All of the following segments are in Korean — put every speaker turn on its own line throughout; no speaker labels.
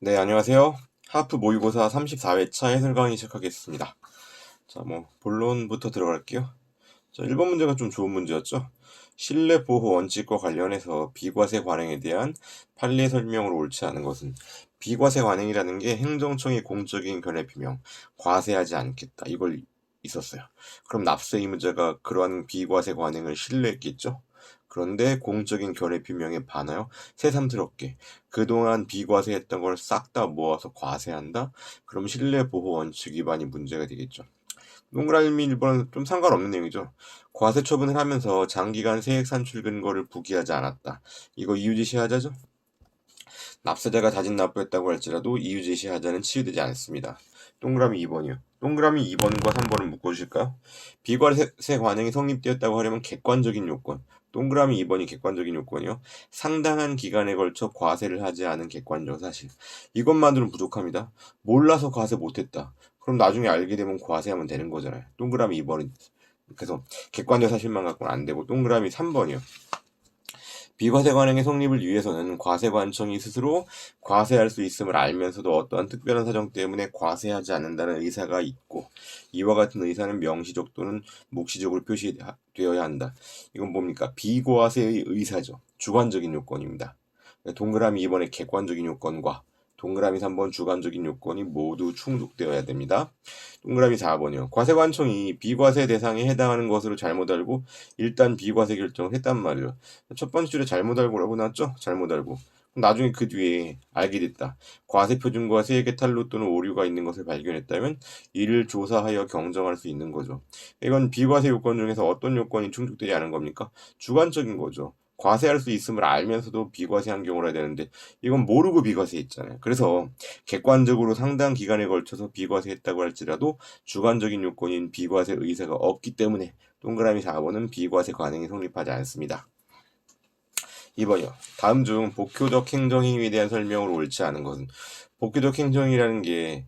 네, 안녕하세요. 하프 모의고사 34회차 해설 강의 시작하겠습니다. 자, 본론부터 들어갈게요. 자, 1번 문제가 좀 좋은 문제였죠? 실내 보호 원칙과 관련해서 비과세 관행에 대한 판례 설명으로 옳지 않은 것은 비과세 관행이라는 게 행정청의 공적인 견해 비명, 과세하지 않겠다. 이걸 있었어요. 그럼 납세 의무자가 그러한 비과세 관행을 신뢰했겠죠? 그런데 공적인 견해 비명에 반하여 새삼스럽게 그동안 비과세했던 걸 싹 다 모아서 과세한다? 그럼 실내 보호 원칙 위반이 문제가 되겠죠. 동그라미 1번은 좀 상관없는 내용이죠. 과세 처분을 하면서 장기간 세액 산출 근거를 부기하지 않았다. 이거 이유제시하자죠? 납세자가 자진 납부했다고 할지라도 이유제시하자는 치유되지 않습니다. 동그라미 2번이요. 동그라미 2번과 3번을 묶어주실까요? 비과세 관행이 성립되었다고 하려면 객관적인 요건. 동그라미 2번이 객관적인 요건이요. 상당한 기간에 걸쳐 과세를 하지 않은 객관적 사실. 이것만으로는 부족합니다. 몰라서 과세 못했다. 그럼 나중에 알게 되면 과세하면 되는 거잖아요. 동그라미 2번은 그래서 객관적 사실만 갖고는 안 되고, 동그라미 3번이요. 비과세 관행의 성립을 위해서는 과세관청이 스스로 과세할 수 있음을 알면서도 어떠한 특별한 사정 때문에 과세하지 않는다는 의사가 있고, 이와 같은 의사는 명시적 또는 묵시적으로 표시되어야 한다. 이건 뭡니까? 비과세의 의사죠. 주관적인 요건입니다. 동그라미 2번의 객관적인 요건과 동그라미 3번 주관적인 요건이 모두 충족되어야 됩니다. 동그라미 4번이요. 과세관청이 비과세 대상에 해당하는 것으로 잘못 알고 일단 비과세 결정을 했단 말이에요. 첫 번째 줄에 잘못 알고라고 나왔죠? 잘못 알고. 나중에 그 뒤에 알게 됐다. 과세표준과 세액의 탈루 또는 오류가 있는 것을 발견했다면 이를 조사하여 경정할 수 있는 거죠. 이건 비과세 요건 중에서 어떤 요건이 충족되지 않은 겁니까? 주관적인 거죠. 과세할 수 있음을 알면서도 비과세한 경우라 해야 되는데 이건 모르고 비과세했잖아요. 그래서 객관적으로 상당 기간에 걸쳐서 비과세했다고 할지라도 주관적인 요건인 비과세 의사가 없기 때문에 동그라미 4번은 비과세 관행이 성립하지 않습니다. 2번이요. 다음 중 복효적 행정행위에 대한 설명으로 옳지 않은 것은, 복효적 행정이라는 게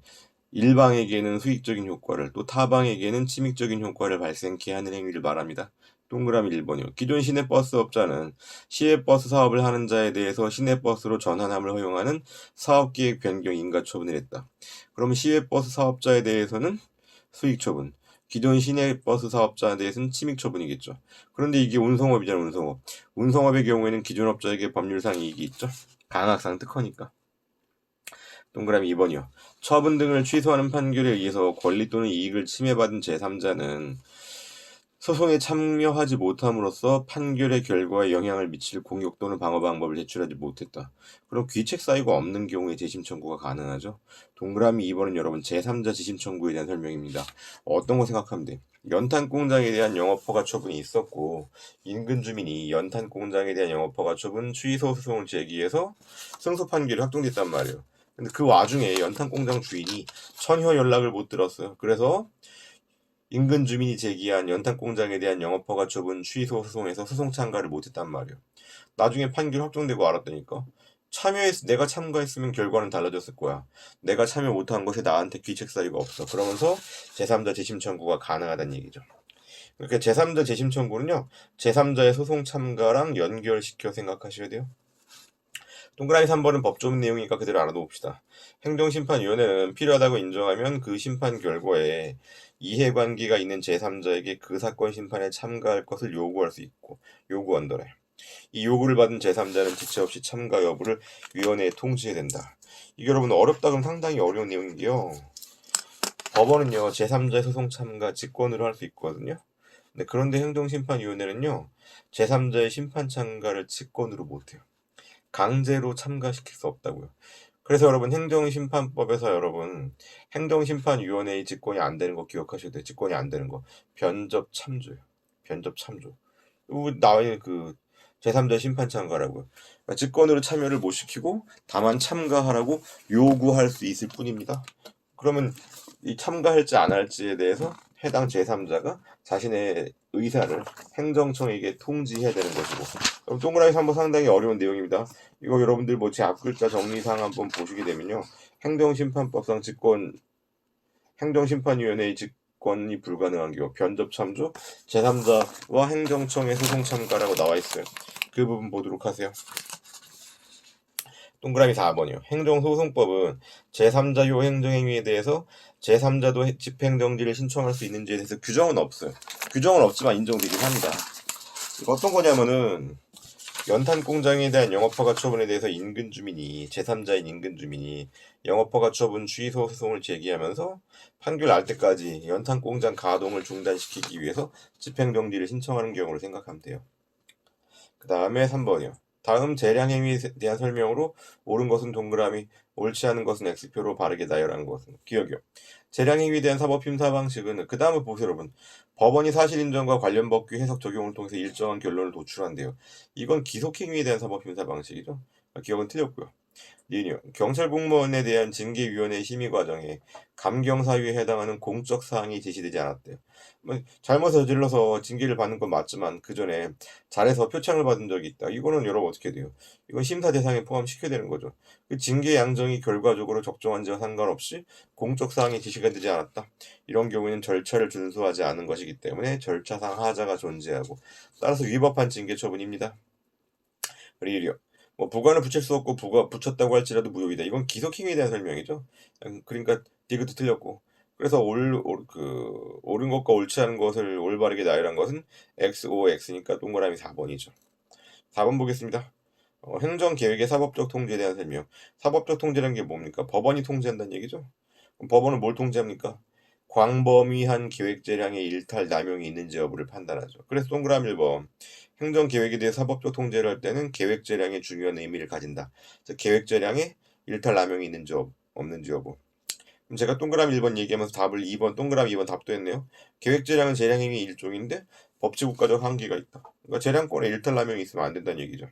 일방에게는 수익적인 효과를, 또 타방에게는 침익적인 효과를 발생케 하는 행위를 말합니다. 동그라미 1번이요. 기존 시내버스업자는 시외버스 사업을 하는 자에 대해서 시내버스로 전환함을 허용하는 사업계획 변경 인가처분을 했다. 그럼 시외버스 사업자에 대해서는 수익처분, 기존 시내버스 사업자에 대해서는 침익처분이겠죠. 그런데 이게 운송업이잖아요. 운송업. 운송업의 경우에는 기존 업자에게 법률상 이익이 있죠. 강학상 특허니까. 동그라미 2번이요. 처분 등을 취소하는 판결에 의해서 권리 또는 이익을 침해받은 제3자는 소송에 참여하지 못함으로써 판결의 결과에 영향을 미칠 공격 또는 방어 방법을 제출하지 못했다. 그럼 귀책 사유가 없는 경우에 재심 청구가 가능하죠. 동그라미 2번은 여러분 제3자 재심 청구에 대한 설명입니다. 어떤 거 생각하면 돼? 연탄 공장에 대한 영업허가 처분이 있었고, 인근 주민이 연탄 공장에 대한 영업허가 처분 취소 소송을 제기해서 승소 판결이 확정됐단 말이에요. 근데 그 와중에 연탄 공장 주인이 전혀 연락을 못 들었어요. 그래서 인근 주민이 제기한 연탄 공장에 대한 영업허가 처분 취소 소송에서 소송 참가를 못했단 말이에요. 나중에 판결 확정되고 알았다니까. 내가 참가했으면 결과는 달라졌을 거야. 내가 참여 못한 것에 나한테 귀책 사유가 없어. 그러면서 제3자 재심 청구가 가능하다는 얘기죠. 그러니까 제3자 재심 청구는요, 제3자의 소송 참가랑 연결시켜 생각하셔야 돼요. 동그라미 3번은 법조문 내용이니까 그대로 알아둬봅시다. 행정심판위원회는 필요하다고 인정하면 그 심판 결과에 이해관계가 있는 제3자에게 그 사건 심판에 참가할 것을 요구할 수 있고, 요구한다래. 이 요구를 받은 제3자는 지체 없이 참가 여부를 위원회에 통지해야 된다. 이게 여러분 어렵다 그러면 상당히 어려운 내용인데요. 법원은요, 제3자의 소송 참가 직권으로 할 수 있거든요. 그런데 행정심판위원회는요, 제3자의 심판 참가를 직권으로 못해요. 강제로 참가시킬 수 없다고요. 그래서 여러분 행정심판법에서 여러분 행정심판위원회의 직권이 안 되는 거 기억하셔야 돼요. 직권이 안 되는 거. 변접참조요. 변접참조. 나와 있는 그 제3자 심판 참가라고요. 그러니까 직권으로 참여를 못 시키고 다만 참가하라고 요구할 수 있을 뿐입니다. 그러면 이 참가할지 안 할지에 대해서 해당 제3자가 자신의 의사를 행정청에게 통지해야 되는 것이고, 그럼 동그라미 3번 상당히 어려운 내용입니다. 이거 여러분들 제 앞글자 정리사항 한번 보시게 되면요, 행정심판법상 행정심판위원회의 직권이 불가능한 경우 변접참조, 제3자와 행정청의 소송 참가라고 나와 있어요. 그 부분 보도록 하세요. 동그라미 4번이요. 행정소송법은 제3자요 행정행위에 대해서 제3자도 집행정지를 신청할 수 있는지에 대해서 규정은 없어요. 규정은 없지만 인정되긴 합니다. 이거 어떤 거냐면은 연탄공장에 대한 영업허가 처분에 대해서 인근 주민이 제3자인 인근 주민이 영업허가 처분 취소 소송을 제기하면서 판결 날 때까지 연탄공장 가동을 중단시키기 위해서 집행정지를 신청하는 경우를 생각하면 돼요. 그 다음에 3번이요. 다음 재량행위에 대한 설명으로 옳은 것은 동그라미, 옳지 않은 것은 X표로 바르게 나열하는 것은 기억이요. 재량행위에 대한 사법 심사 방식은 그 다음을 보세요, 여러분. 법원이 사실 인정과 관련 법규 해석 적용을 통해서 일정한 결론을 도출한대요. 이건 기속행위에 대한 사법 심사 방식이죠. 기억은 틀렸고요. 리뉴 경찰 공무원에 대한 징계위원회 심의 과정에 감경사유에 해당하는 공적 사항이 제시되지 않았대요. 뭐 잘못을 저질러서 징계를 받는 건 맞지만 그 전에 잘해서 표창을 받은 적이 있다. 이거는 여러분 어떻게 돼요? 이건 심사 대상에 포함시켜야 되는 거죠. 그 징계 양정이 결과적으로 적정한지와 상관없이 공적 사항이 제시가 되지 않았다. 이런 경우에는 절차를 준수하지 않은 것이기 때문에 절차상 하자가 존재하고 따라서 위법한 징계 처분입니다. 리뉴 뭐 부관을 붙일 수 없고 붙였다고 할지라도 무효이다. 이건 기속행위에 대한 설명이죠. 그러니까 디귿도 틀렸고. 그래서 옳은 것과 옳지 않은 것을 올바르게 나열한 것은 XOX니까 동그라미 4번이죠. 4번 보겠습니다. 행정계획의 사법적 통제에 대한 설명. 사법적 통제라는 게 뭡니까? 법원이 통제한다는 얘기죠. 그럼 법원은 뭘 통제합니까? 광범위한 계획재량의 일탈, 남용이 있는지 여부를 판단하죠. 그래서 동그라미 1번. 행정계획에 대해 사법적 통제를 할 때는 계획재량의 중요한 의미를 가진다. 계획재량의 일탈, 남용이 있는지 없는지 여부. 그럼 제가 동그라미 1번 얘기하면서 답을 2번, 동그라미 2번 답도 했네요. 계획재량은 재량행위 일종인데 법치국가적 한계가 있다. 그러니까 재량권에 일탈, 남용이 있으면 안 된다는 얘기죠.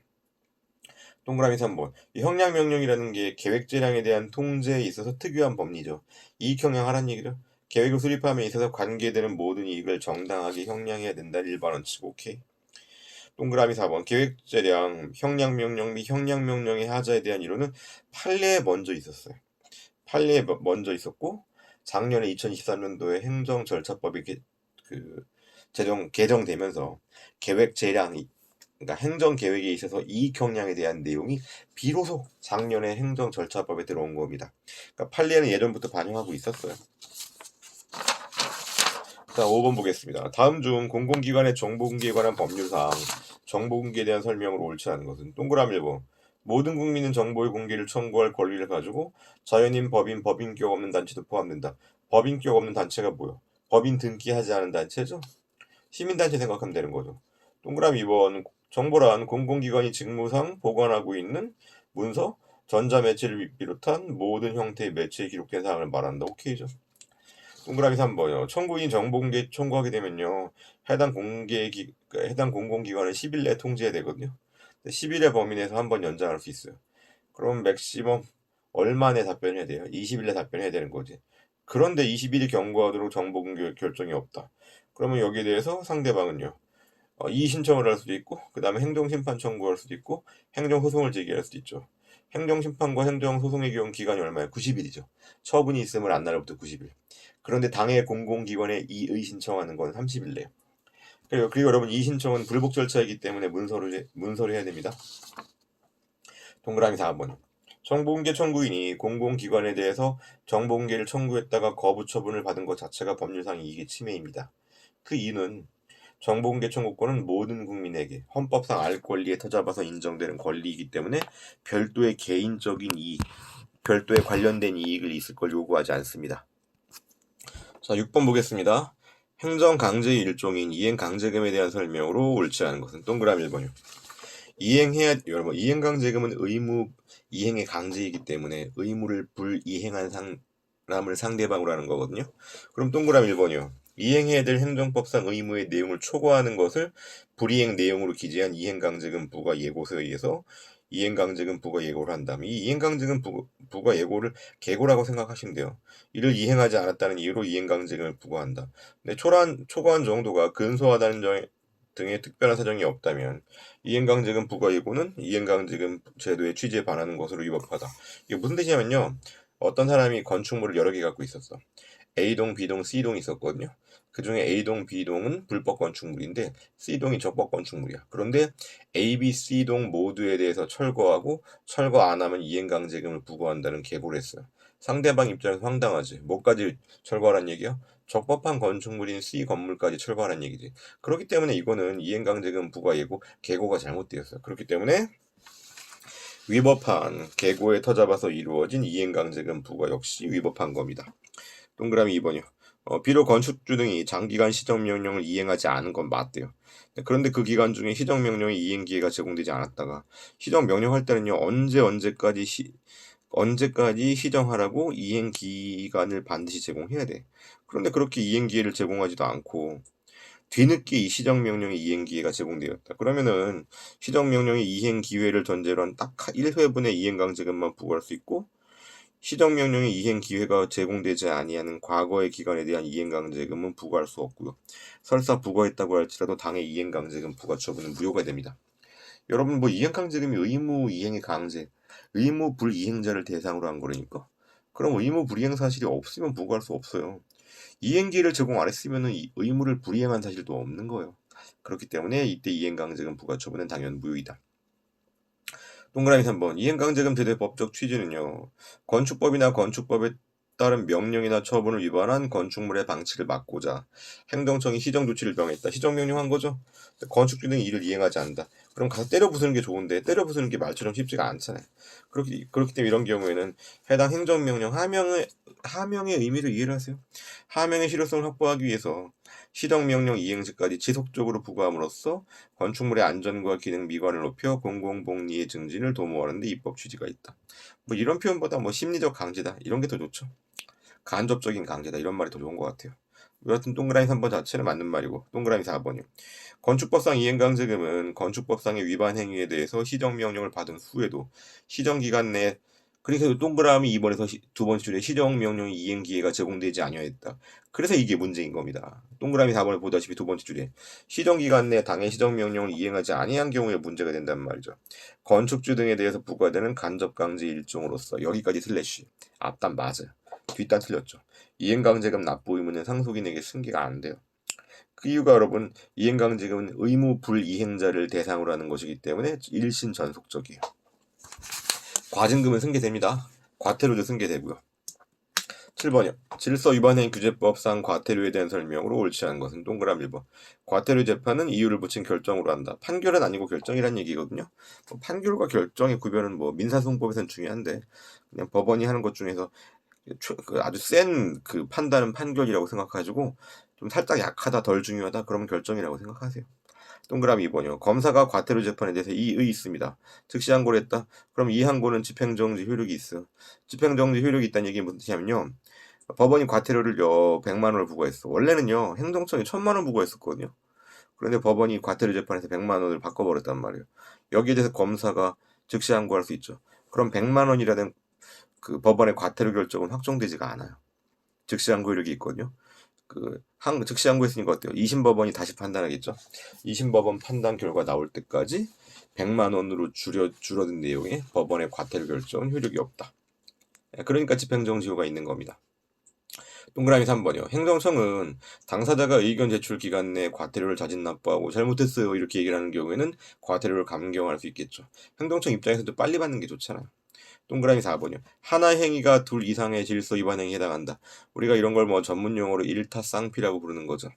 동그라미 3번. 이 형량명령이라는 게 계획재량에 대한 통제에 있어서 특유한 법리죠. 이익형량하라는 얘기죠. 계획을 수립함에 있어서 관계되는 모든 이익을 정당하게 형량해야 된다. 일반 원칙. 오케이. 동그라미 4번. 계획재량, 형량명령 및 형량명령의 하자에 대한 이론은 판례에 먼저 있었어요. 판례에 먼저 있었고 작년에 2023년도에 행정절차법이 개정되면서 계획재량이 그러니까 행정계획에 있어서 이익형량에 대한 내용이 비로소 작년에 행정절차법에 들어온 겁니다. 그러니까 판례는 예전부터 반영하고 있었어요. 자, 5번 보겠습니다. 다음 중 공공기관의 정보공개에 관한 법률사항, 정보공개에 대한 설명으로 옳지 않은 것은 동그라미 1번. 모든 국민은 정보의 공개를 청구할 권리를 가지고 자연인, 법인, 법인격 없는 단체도 포함된다. 법인격 없는 단체가 뭐요? 법인 등기하지 않은 단체죠? 시민단체 생각하면 되는 거죠. 동그라미 2번. 정보란 공공기관이 직무상 보관하고 있는 문서, 전자매체를 비롯한 모든 형태의 매체에 기록된 사항을 말한다. 오케이죠. 동그라미 3번이요. 청구인 정보공개 청구하게 되면요. 해당 공공기관은 10일 내에 통지해야 되거든요. 10일의 범위 내에서 한 번 연장할 수 있어요. 그럼 맥시멈 얼마 내에 답변해야 돼요? 20일 내에 답변해야 되는 거지. 그런데 20일이 경과하도록 정보공개 결정이 없다. 그러면 여기에 대해서 상대방은요. 이의 신청을 할 수도 있고 그 다음에 행정심판 청구할 수도 있고 행정소송을 제기할 수도 있죠. 행정심판과 행정소송의 경우 기간이 얼마예요? 90일이죠. 처분이 있음을 안 날로부터 90일. 그런데 당해 공공기관에 이의 신청하는 건 30일 내요. 그리고 여러분 이의 신청은 불복 절차이기 때문에 문서를 해야 됩니다. 동그라미 4번. 정보공개 청구인이 공공기관에 대해서 정보공개를 청구했다가 거부 처분을 받은 것 자체가 법률상 이익의 침해입니다. 그 이유는 정보공개 청구권은 모든 국민에게 헌법상 알 권리에 터잡아서 인정되는 권리이기 때문에 별도의 개인적인 이익, 별도의 관련된 이익을 있을 걸 요구하지 않습니다. 자, 6번 보겠습니다. 행정강제의 일종인 이행강제금에 대한 설명으로 옳지 않은 것은 동그라미 1번이요. 여러분, 이행강제금은 의무 이행의 강제이기 때문에 의무를 불이행한 사람을 상대방으로 하는 거거든요. 그럼 동그라미 1번이요. 이행해야 될 행정법상 의무의 내용을 초과하는 것을 불이행 내용으로 기재한 이행강제금 부과 예고서에 의해서 이행강제금 부과 예고를 한다면 이 이행강제금 부과 예고를 계고라고 생각하시면 돼요. 이를 이행하지 않았다는 이유로 이행강제금을 부과한다. 근데 초과한 정도가 근소하다는 등의 특별한 사정이 없다면 이행강제금 부과 예고는 이행강제금 제도의 취지에 반하는 것으로 위법하다. 이게 무슨 뜻이냐면요. 어떤 사람이 건축물을 여러 개 갖고 있었어. A동, B동, C동이 있었거든요. 그중에 A동, B동은 불법 건축물인데 C동이 적법 건축물이야. 그런데 A, B, C동 모두에 대해서 철거하고 철거 안 하면 이행강제금을 부과한다는 계고를 했어요. 상대방 입장에서 황당하지. 뭐까지 철거하란 얘기야? 적법한 건축물인 C 건물까지 철거하란 얘기지. 그렇기 때문에 이거는 이행강제금 부과 예고 계고가 잘못되었어요. 그렇기 때문에 위법한 계고에 터잡아서 이루어진 이행강제금 부과 역시 위법한 겁니다. 동그라미 2번이요. 비록 건축주 등이 장기간 시정명령을 이행하지 않은 건 맞대요. 그런데 그 기간 중에 시정명령의 이행기회가 제공되지 않았다가 시정명령할 때는요. 언제까지 시정하라고 이행기간을 반드시 제공해야 돼. 그런데 그렇게 이행기회를 제공하지도 않고 뒤늦게 이 시정명령의 이행기회가 제공되었다. 그러면은 시정명령의 이행기회를 전제로 한 딱 1회분의 이행강제금만 부과할 수 있고 시정명령의 이행기회가 제공되지 아니하는 과거의 기간에 대한 이행강제금은 부과할 수 없고요. 설사 부과했다고 할지라도 당의 이행강제금 부과 처분은 무효가 됩니다. 여러분 뭐 이행강제금이 의무 이행의 강제, 의무 불이행자를 대상으로 한 거라니까? 그럼 의무 불이행 사실이 없으면 부과할 수 없어요. 이행기회를 제공 안 했으면 의무를 불이행한 사실도 없는 거예요. 그렇기 때문에 이때 이행강제금 부과 처분은 당연 무효이다. 동그라미 3번 이행강제금 제도의 법적 취지는요. 건축법이나 건축법에 따른 명령이나 처분을 위반한 건축물의 방치를 막고자 행정청이 시정조치를 명했다. 시정명령 한 거죠. 건축주 등이 이를 이행하지 않는다. 그럼 가서 때려 부수는 게 좋은데 때려 부수는 게 말처럼 쉽지가 않잖아요. 그렇기 때문에 이런 경우에는 해당 행정명령 하명의 의미를 이해를 하세요. 하명의 실효성을 확보하기 위해서 시정명령 이행 시까지 지속적으로 부과함으로써 건축물의 안전과 기능 미관을 높여 공공복리의 증진을 도모하는 데 입법 취지가 있다. 뭐 이런 표현보다 뭐 심리적 강제다 이런 게 더 좋죠. 간접적인 강제다 이런 말이 더 좋은 것 같아요. 여하튼 동그라미 3번 자체는 맞는 말이고 동그라미 4번이요. 건축법상 이행강제금은 건축법상의 위반 행위에 대해서 시정명령을 받은 후에도 시정기간 내 그래서 동그라미 2번에서 두 번째 줄에 시정명령 이행기회가 제공되지 아니하였다. 그래서 이게 문제인 겁니다. 동그라미 4번을 보다시피 두 번째 줄에 시정기간 내 당의 시정명령을 이행하지 아니한 경우에 문제가 된단 말이죠. 건축주 등에 대해서 부과되는 간접강제 일종으로서 여기까지 슬래시 앞단 맞아요. 뒷단 틀렸죠. 이행강제금 납부 의무는 상속인에게 승계가 안 돼요. 그 이유가 여러분 이행강제금은 의무 불이행자를 대상으로 하는 것이기 때문에 일신 전속적이에요. 과징금은 승계됩니다. 과태료도 승계되고요. 7번이요. 질서 위반행 규제법상 과태료에 대한 설명으로 옳지 않은 것은 동그라미 1번. 과태료 재판은 이유를 붙인 결정으로 한다. 판결은 아니고 결정이란 얘기거든요. 판결과 결정의 구별은 뭐 민사소송법에서는 중요한데 그냥 법원이 하는 것 중에서 아주 센 그 판단은 판결이라고 생각하시고 좀 살짝 약하다 덜 중요하다 그러면 결정이라고 생각하세요. 동그라미 2번이요. 검사가 과태료 재판에 대해서 이의 있습니다. 즉시 항고를 했다. 그럼 이 항고는 집행정지 효력이 있어. 집행정지 효력이 있다는 얘기는 무슨 뜻이냐면요. 법원이 과태료를 100만 원을 부과했어. 원래는요. 행정청이 1000만 원 부과했었거든요. 그런데 법원이 과태료 재판에서 100만 원을 바꿔버렸단 말이에요. 여기에 대해서 검사가 즉시 항고할 수 있죠. 그럼 100만 원이라는 그 법원의 과태료 결정은 확정되지가 않아요. 즉시 항고 효력이 있거든요. 즉시 항고했으니까 어때요? 2심 법원이 다시 판단하겠죠. 2심 법원 판단 결과 나올 때까지 100만 원으로 줄어든 내용의 법원의 과태료 결정은 효력이 없다. 그러니까 집행정지효가 있는 겁니다. 동그라미 3번이요. 행정청은 당사자가 의견 제출 기간 내에 과태료를 자진 납부하고 잘못했어요 이렇게 얘기를 하는 경우에는 과태료를 감경할 수 있겠죠. 행정청 입장에서도 빨리 받는 게 좋잖아요. 동그라미 4번이요. 하나의 행위가 둘 이상의 질서 위반 행위에 해당한다. 우리가 이런 걸 뭐 전문 용어로 일타쌍피라고 부르는 거죠.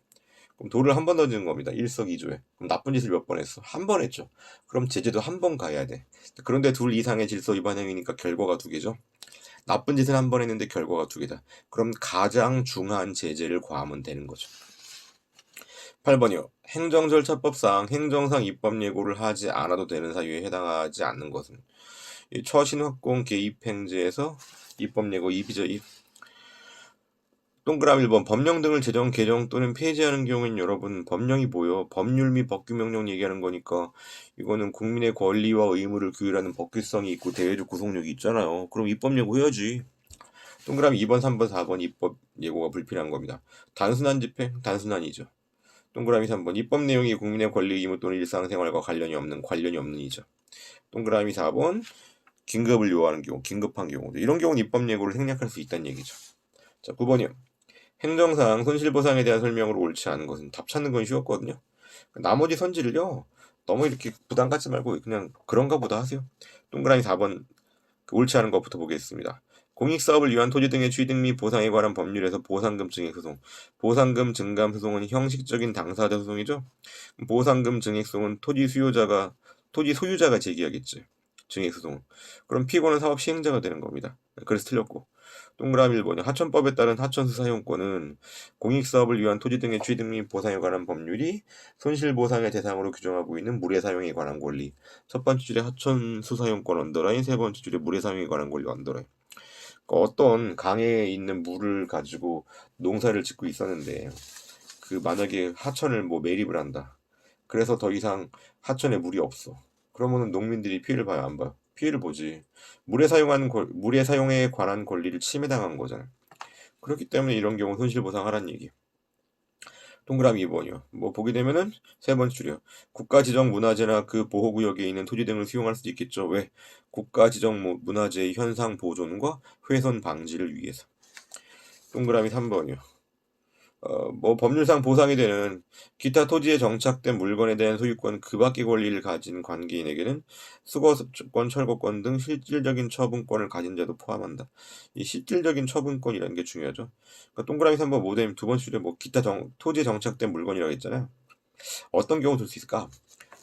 그럼 돌을 한 번 던지는 겁니다. 일석이조에. 그럼 나쁜 짓을 몇 번 했어? 한 번 했죠. 그럼 제재도 한 번 가야 돼. 그런데 둘 이상의 질서 위반 행위니까 결과가 두 개죠. 나쁜 짓을 한 번 했는데 결과가 두 개다. 그럼 가장 중한 제재를 과하면 되는 거죠. 8번이요. 행정절차법상 행정상 입법 예고를 하지 않아도 되는 사유에 해당하지 않는 것은 처신확공 개입행제에서 입법 예고 입이죠. 동그라미 1번 법령 등을 제정, 개정 또는 폐지하는 경우엔 여러분 법령이 뭐요? 법률 및 법규명령 얘기하는 거니까 이거는 국민의 권리와 의무를 규율하는 법규성이 있고 대외적 구속력이 있잖아요. 그럼 입법 예고해야지. 동그라미 2번, 3번, 4번 입법 예고가 불필요한 겁니다. 단순한 집행? 단순한이죠. 동그라미 3번 입법 내용이 국민의 권리, 의무 또는 일상생활과 관련이 없는 이죠. 동그라미 4번 긴급을 요하는 경우, 긴급한 경우 이런 경우는 입법 예고를 생략할 수 있다는 얘기죠. 자, 9번이요. 행정상 손실보상에 대한 설명으로 옳지 않은 것은 답 찾는 건 쉬웠거든요. 나머지 선지를요 너무 이렇게 부담 갖지 말고 그냥 그런가 보다 하세요. 동그라미 4번 옳지 않은 것부터 보겠습니다. 공익사업을 위한 토지 등의 취득 및 보상에 관한 법률에서 보상금 증액 소송, 보상금 증감 소송은 형식적인 당사자 소송이죠. 보상금 증액 소송은 토지 소유자가 제기하겠지. 증액 소송은. 그럼 피고는 사업 시행자가 되는 겁니다. 그래서 틀렸고. 동그라미 1번이 하천법에 따른 하천수 사용권은 공익사업을 위한 토지 등의 취득 및 보상에 관한 법률이 손실보상의 대상으로 규정하고 있는 물의 사용에 관한 권리. 첫 번째 줄에 하천수 사용권 언더라인, 세 번째 줄에 물의 사용에 관한 권리 언더라인. 그러니까 어떤 강에 있는 물을 가지고 농사를 짓고 있었는데 만약에 하천을 매립을 한다. 그래서 더 이상 하천에 물이 없어. 그러면은 농민들이 피해를 봐요, 안 봐요? 피해를 보지. 물의 사용에 관한 권리를 침해당한 거잖아요. 그렇기 때문에 이런 경우 손실보상하라는 얘기. 동그라미 2번이요. 보게 되면은 세 번째 줄이요. 국가 지정 문화재나 그 보호구역에 있는 토지 등을 수용할 수 있겠죠. 왜? 국가 지정 문화재의 현상 보존과 훼손 방지를 위해서. 동그라미 3번이요. 법률상 보상이 되는 기타 토지에 정착된 물건에 대한 소유권 그 밖의 권리를 가진 관계인에게는 수거권, 철거권 등 실질적인 처분권을 가진 자도 포함한다. 이 실질적인 처분권이라는 게 중요하죠. 그러니까 동그라미 3번 모뎀 두 번째 줄에 기타 토지에 정착된 물건이라고 했잖아요. 어떤 경우 들 수 있을까?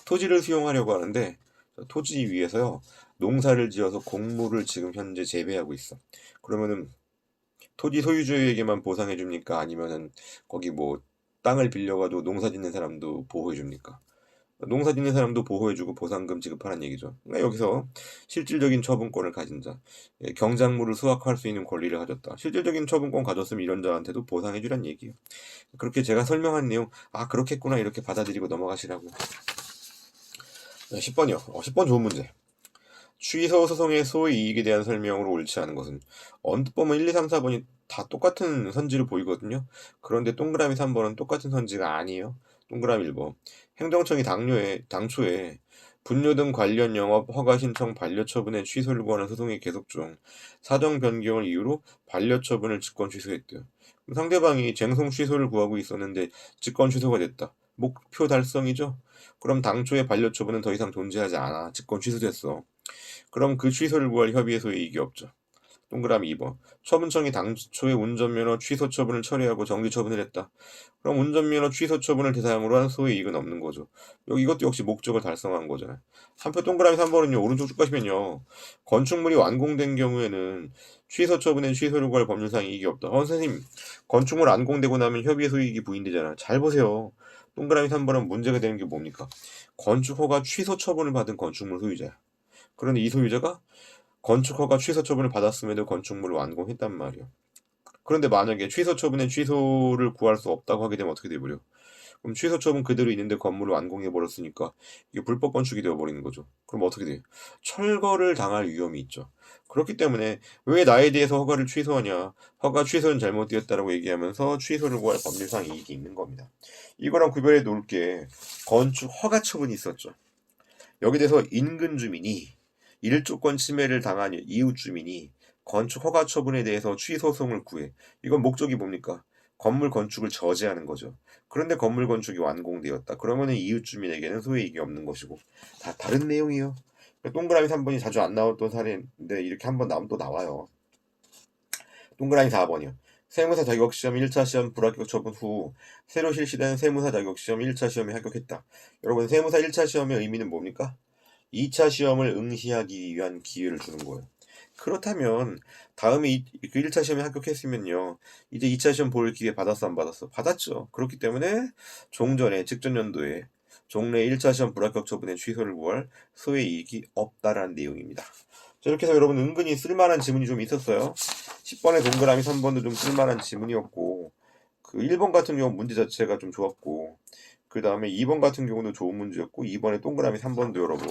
토지를 수용하려고 하는데 토지 위에서요 농사를 지어서 곡물을 지금 현재 재배하고 있어. 그러면은 토지 소유주에게만 보상해 줍니까? 아니면은 거기 땅을 빌려가지고 농사 짓는 사람도 보호해 줍니까? 농사 짓는 사람도 보호해주고 보상금 지급하라는 얘기죠. 그러니까 여기서 실질적인 처분권을 가진 자, 경작물을 수확할 수 있는 권리를 가졌다. 실질적인 처분권 가졌으면 이런 자한테도 보상해주란 얘기예요. 그렇게 제가 설명한 내용, 그렇겠구나 이렇게 받아들이고 넘어가시라고. 10번이요. 10번 좋은 문제. 취소 소송의 소의 이익에 대한 설명으로 옳지 않은 것은 언뜻 보면 1, 2, 3, 4번이 다 똑같은 선지로 보이거든요. 그런데 동그라미 3번은 똑같은 선지가 아니에요. 동그라미 1번. 행정청이 당초에 분뇨 등 관련 영업 허가 신청 반려처분의 취소를 구하는 소송이 계속 중 사정 변경을 이유로 반려처분을 직권 취소했대요. 그럼 상대방이 쟁송 취소를 구하고 있었는데 직권 취소가 됐다. 목표 달성이죠? 그럼 당초의 반려처분은 더 이상 존재하지 않아. 직권 취소됐어. 그럼 그 취소를 구할 협의의 소의 이익이 없죠. 동그라미 2번. 처분청이 당초에 운전면허 취소 처분을 처리하고 정지 처분을 했다. 그럼 운전면허 취소 처분을 대상으로 한 소의 이익은 없는 거죠. 이것도 역시 목적을 달성한 거잖아요. 한표 동그라미 3번은요. 오른쪽 쭉 가시면요. 건축물이 완공된 경우에는 취소 처분엔 취소를 구할 법률상 이익이 없다. 선생님, 건축물 완공되고 나면 협의의 소이익이 부인되잖아요. 잘 보세요. 동그라미 3번은 문제가 되는 게 뭡니까? 건축허가 취소 처분을 받은 건축물 소유자야. 그런데 이 소유자가 건축허가 취소 처분을 받았음에도 건축물을 완공했단 말이에요. 그런데 만약에 취소 처분에 취소를 구할 수 없다고 하게 되면 어떻게 돼버려? 그럼 취소 처분 그대로 있는데 건물을 완공해버렸으니까 이게 불법 건축이 되어버리는 거죠. 그럼 어떻게 돼요? 철거를 당할 위험이 있죠. 그렇기 때문에 왜 나에 대해서 허가를 취소하냐? 허가 취소는 잘못되었다라고 얘기하면서 취소를 구할 법률상 이익이 있는 겁니다. 이거랑 구별해 놓을 게 건축 허가 처분이 있었죠. 여기 대해서 인근 주민이 일조권 침해를 당한 이웃 주민이 건축 허가 처분에 대해서 취소송을 구해. 이건 목적이 뭡니까? 건물 건축을 저지하는 거죠. 그런데 건물 건축이 완공되었다. 그러면 이웃 주민에게는 소유이익이 없는 것이고 다 다른 내용이요. 동그라미 3번이 자주 안 나왔던 사례인데 이렇게 한번 나오면 또 나와요. 동그라미 4번이요. 세무사 자격시험 1차 시험 불합격 처분 후 새로 실시된 세무사 자격시험 1차 시험에 합격했다. 여러분 세무사 1차 시험의 의미는 뭡니까? 2차 시험을 응시하기 위한 기회를 주는 거예요. 그렇다면 다음에 그 1차 시험에 합격했으면요. 이제 2차 시험 볼 기회 받았어 안 받았어? 받았죠. 그렇기 때문에 종전에 직전 연도에 종래 1차 시험 불합격 처분의 취소를 구할 소의 이익이 없다라는 내용입니다. 자, 이렇게 해서 여러분 은근히 쓸만한 지문이 좀 있었어요. 10번의 동그라미 3번도 좀 쓸만한 지문이었고 그 1번 같은 경우 문제 자체가 좀 좋았고 그 다음에 2번 같은 경우도 좋은 문제였고 2번에 동그라미 3번도 여러분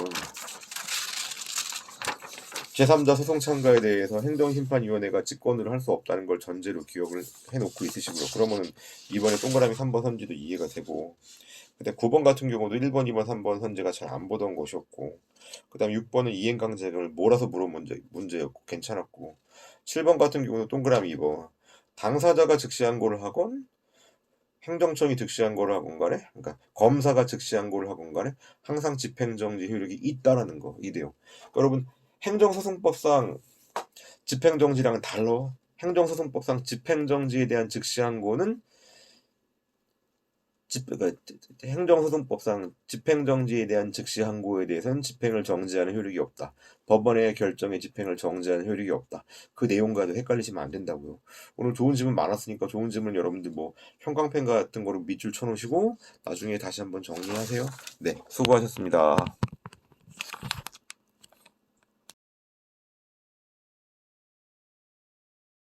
제3자 소송 참가에 대해서 행정심판위원회가 직권을 할 수 없다는 걸 전제로 기억을 해놓고 있으시고요. 그러면은 이번에 동그라미 3번 선지도 이해가 되고 근데 9번 같은 경우도 1번, 2번, 3번 선지가 잘 안 보던 것이었고 그 다음 6번은 이행강제를 몰아서 물은 문제였고 괜찮았고 7번 같은 경우도 동그라미 2번 당사자가 즉시 항고를 하건 행정청이 즉시 항고를 하건 간에, 그러니까 검사가 즉시 항고를 하건 간에 항상 집행정지 효력이 있다라는 거, 이 내용. 그러니까 여러분, 행정소송법상 집행정지랑은 달라. 행정소송법상 집행정지에 대한 즉시 항고는 그러니까 행정소송법상 집행정지에 대한 즉시 항고에 대해서는 집행을 정지하는 효력이 없다. 법원의 결정에 집행을 정지하는 효력이 없다. 그 내용과도 헷갈리시면 안 된다고요. 오늘 좋은 질문 많았으니까 좋은 질문 여러분들 뭐 형광펜 같은 거로 밑줄 쳐놓으시고 나중에 다시 한번 정리하세요. 네, 수고하셨습니다.